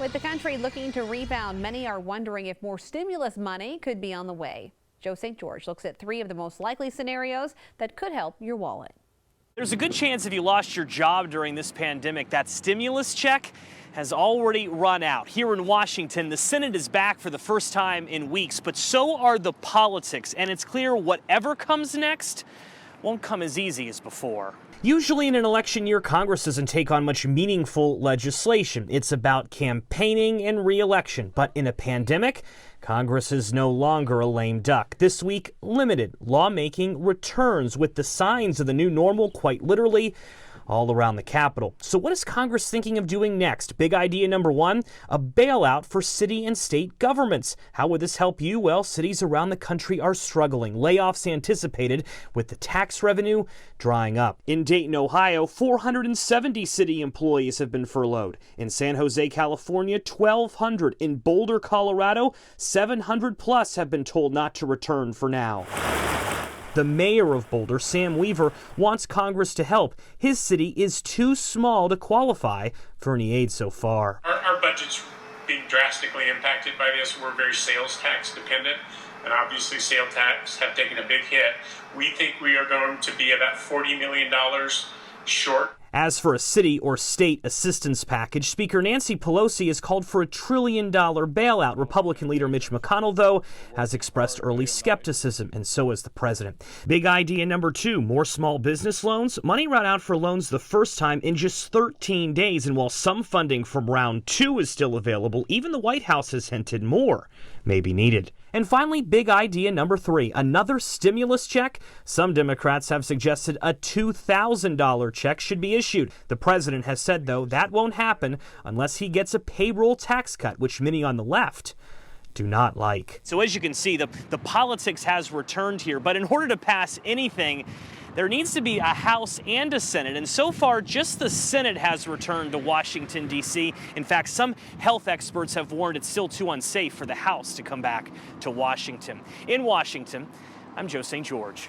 With the country looking to rebound, many are wondering if more stimulus money could be on the way. Joe St. George looks at 3 of the most likely scenarios that could help your wallet. There's a good chance if you lost your job during this pandemic, that stimulus check has already run out. Here in Washington, the Senate is back for the first time in weeks, but so are the politics, and it's clear whatever comes next won't come as easy as before. Usually in an election year, Congress doesn't take on much meaningful legislation. It's about campaigning and re-election. But in a pandemic, Congress is no longer a lame duck. This week, limited lawmaking returns with the signs of the new normal quite literally all around the Capitol. So what is Congress thinking of doing next? Big idea number 1, a bailout for city and state governments. How would this help you? Well, cities around the country are struggling. Layoffs anticipated with the tax revenue drying up. In Dayton, Ohio, 470 city employees have been furloughed. In San Jose, California, 1,200. In Boulder, Colorado, 700 plus have been told not to return for now. The mayor of Boulder, Sam Weaver, wants Congress to help. His city is too small to qualify for any aid so far. Our budget's being drastically impacted by this. We're very sales tax dependent, and obviously sales tax have taken a big hit. We think we are going to be about $40 million short. As for a city or state assistance package, Speaker Nancy Pelosi has called for a $1 trillion bailout. Republican leader Mitch McConnell, though, has expressed early skepticism, and so has the president. Big idea number 2, more small business loans. Money ran out for loans the first time in just 13 days, and while some funding from round 2 is still available, even the White House has hinted more may be needed. And finally, big idea number 3, another stimulus check. Some Democrats have suggested a $2,000 check should be issued. The president has said, though, that won't happen unless he gets a payroll tax cut, which many on the left do not like. So as you can see, the politics has returned here, but in order to pass anything, there needs to be a House and a Senate, and so far just the Senate has returned to Washington, D.C. In fact, some health experts have warned it's still too unsafe for the House to come back to Washington. In Washington, I'm Joe St. George.